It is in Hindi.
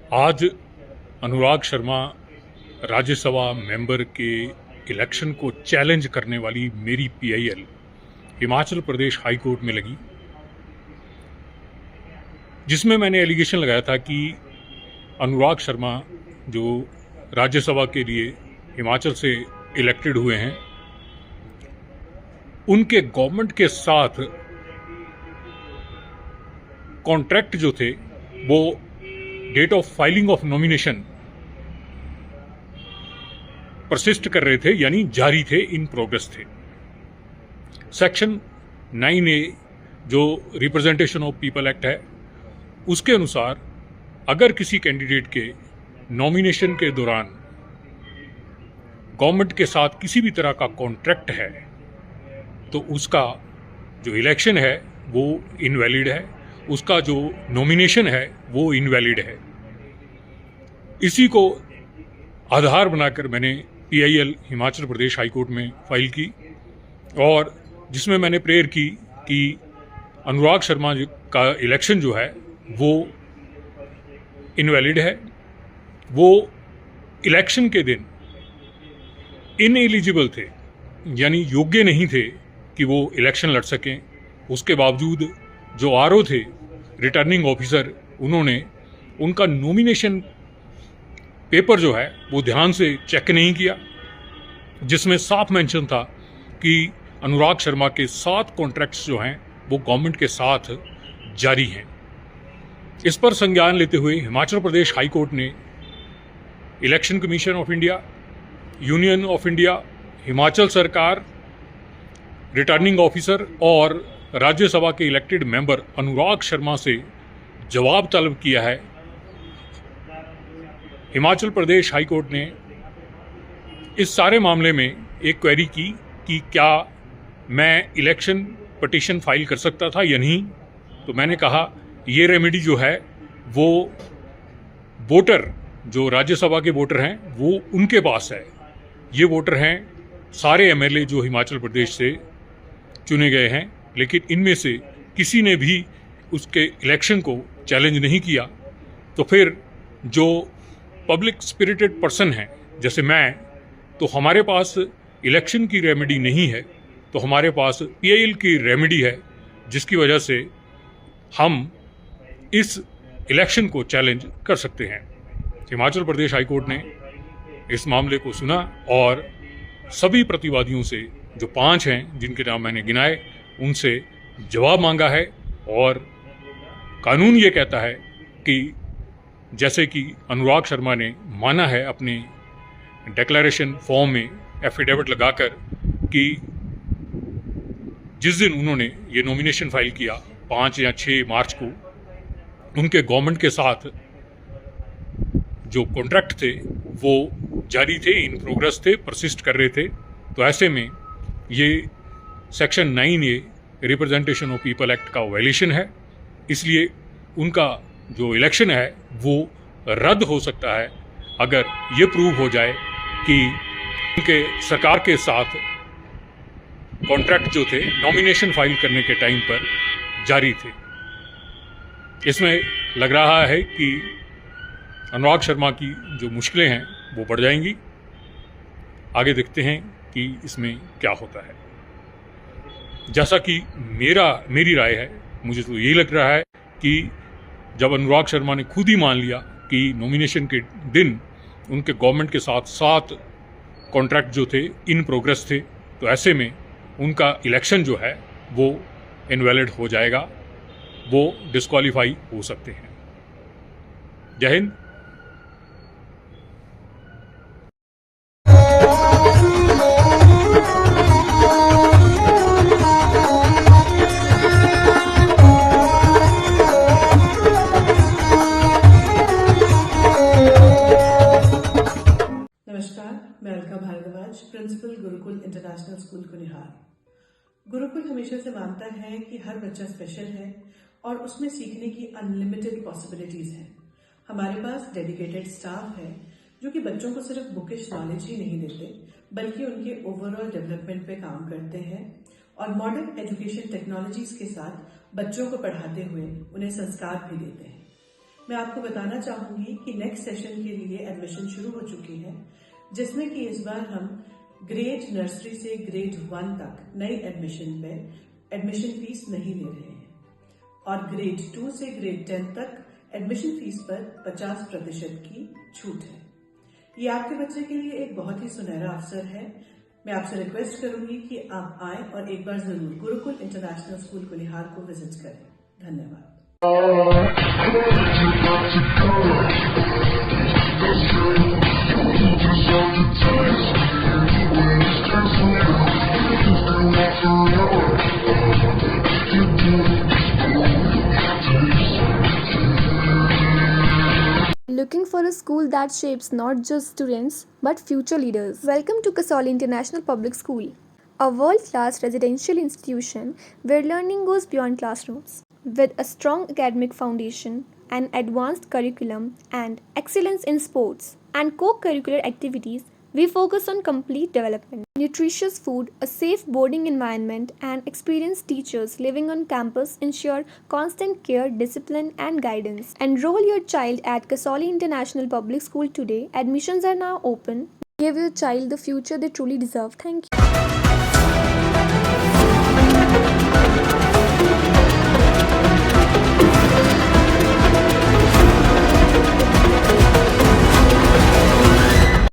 आज अनुराग शर्मा राज्यसभा मेंबर के इलेक्शन को चैलेंज करने वाली मेरी PIL Himachal Pradesh high court में लगी, जिसमें मैंने एलिगेशन लगाया था कि अनुराग शर्मा जो राज्यसभा के लिए हिमाचल से इलेक्टेड हुए हैं, उनके गवर्नमेंट के साथ कॉन्ट्रैक्ट जो थे वो date of filing of nomination persist कर रहे थे, यानी जारी थे, इन प्रोग्रेस थे। सेक्शन 9A जो रिप्रेजेंटेशन ऑफ पीपल एक्ट है, उसके अनुसार अगर किसी कैंडिडेट के नॉमिनेशन के दौरान गवर्नमेंट के साथ किसी भी तरह का कॉन्ट्रैक्ट है तो उसका जो इलेक्शन है वो इनवैलिड है, उसका जो नॉमिनेशन है वो इनवैलिड है। इसी को आधार बनाकर मैंने PIL Himachal Pradesh high court में फाइल की और जिसमें मैंने प्रेयर की कि अनुराग शर्मा का इलेक्शन जो है वो इनवैलिड है। वो इलेक्शन के दिन इनएलिजिबल थे, यानी योग्य नहीं थे कि वो इलेक्शन लड़ सकें। उसके बावजूद जो आरओ थे, रिटर्निंग ऑफिसर, उन्होंने उनका नॉमिनेशन पेपर जो है वो ध्यान से चेक नहीं किया, जिसमें साफ मेंशन था कि अनुराग शर्मा के 7 कॉन्ट्रैक्ट्स जो हैं वो गवर्नमेंट के साथ जारी हैं। इस पर संज्ञान लेते हुए हिमाचल प्रदेश हाई कोर्ट ने election commission of India, union of India, Himachal सरकार, रिटर्निंग ऑफिसर और राज्यसभा के इलेक्टेड मेंबर अनुराग शर्मा से जवाब तलब किया है। हिमाचल प्रदेश हाई कोर्ट ने इस सारे मामले में एक क्वेरी की कि क्या मैं इलेक्शन पिटीशन फाइल कर सकता था या नहीं। तो मैंने कहा ये रेमेडी जो है वो वोटर, जो राज्यसभा के वोटर हैं, वो उनके पास है। ये वोटर हैं सारे एमएलए जो हिमाचल प्रदेश से चुने गए हैं, लेकिन इनमें से किसी ने भी उसके इलेक्शन को चैलेंज नहीं किया। तो फिर जो पब्लिक स्पिरिटेड पर्सन हैं जैसे मैं, तो हमारे पास इलेक्शन की रेमेडी नहीं है, तो हमारे पास पीआईएल की रेमेडी है, जिसकी वजह से हम इस इलेक्शन को चैलेंज कर सकते हैं। हिमाचल प्रदेश हाई कोर्ट ने इस मामले को सुना और सभी प्रतिवादियों से, जो 5 हैं जिनके नाम मैंने गिनाए, उनसे जवाब मांगा है। और कानून ये कहता है कि जैसे कि अनुराग शर्मा ने माना है अपने डिक्लेरेशन फॉर्म में एफिडेविट लगाकर कि जिस दिन उन्होंने ये नॉमिनेशन फाइल किया 5 या 6 मार्च को, उनके गवर्नमेंट के साथ जो कॉन्ट्रैक्ट थे वो जारी थे, इन प्रोग्रेस थे, परसिस्ट कर रहे थे। तो ऐसे में ये section 9A representation of people act का वायलेशन है, इसलिए उनका जो इलेक्शन है वो रद्द हो सकता है अगर ये प्रूव हो जाए कि उनके सरकार के साथ कॉन्ट्रैक्ट जो थे नॉमिनेशन फाइल करने के टाइम पर जारी थे। इसमें लग रहा है कि अनुराग शर्मा की जो मुश्किलें हैं वो बढ़ जाएंगी। आगे देखते हैं कि इसमें क्या होता है। जैसा कि मेरी राय है, मुझे तो यही लग रहा है कि जब अनुराग शर्मा ने खुद ही मान लिया कि नॉमिनेशन के दिन उनके गवर्नमेंट के साथ 7 कॉन्ट्रैक्ट जो थे इन प्रोग्रेस थे, तो ऐसे में उनका इलेक्शन जो है वो इनवैलिड हो जाएगा, वो डिस्क्वालीफाई हो सकते हैं। जय हिंद। नमस्कार, मैं Alka Bhardwaj, principal Gurukul international school Kunihar. Gurukul हमेशा से मानता है कि हर बच्चा स्पेशल है और उसमें सीखने की अनलिमिटेड पॉसिबिलिटीज हैं। हमारे पास डेडिकेटेड स्टाफ है जो कि बच्चों को सिर्फ बुकिश नॉलेज ही नहीं देते, बल्कि उनके ओवरऑल डेवलपमेंट पे काम करते हैं और मॉडर्न एजुकेशन टेक्नोलॉजीज के साथ बच्चों को पढ़ाते हुए उन्हें संस्कार भी देते हैं। मैं आपको बताना चाहूंगी कि नेक्स्ट सेशन के लिए एडमिशन शुरू हो चुकी है, जिसमें कि इस बार हम ग्रेड नर्सरी से ग्रेड 1 तक नई एडमिशन पे एडमिशन फीस नहीं ले रहे हैं और ग्रेड 2 से ग्रेड 10 तक एडमिशन फीस पर 50% की छूट है। ये आपके बच्चे के लिए एक बहुत ही सुनहरा अवसर है। मैं आपसे रिक्वेस्ट करूंगी कि आप आए और एक बार जरूर गुरुकुल इंटरनेशनल स्कूल कुनिहार को विजिट करें। धन्यवाद। Looking for a school that shapes not just students but future leaders? Welcome to Kasoli International Public School, a world-class residential institution where learning goes beyond classrooms. With a strong academic foundation, an advanced curriculum, and excellence in sports and co-curricular activities, we focus on complete development. Nutritious food, a safe boarding environment, and experienced teachers living on campus ensure constant care, discipline, and guidance. Enroll your child at Kasoli International Public School today. Admissions are now open. Give your child the future they truly deserve. Thank you.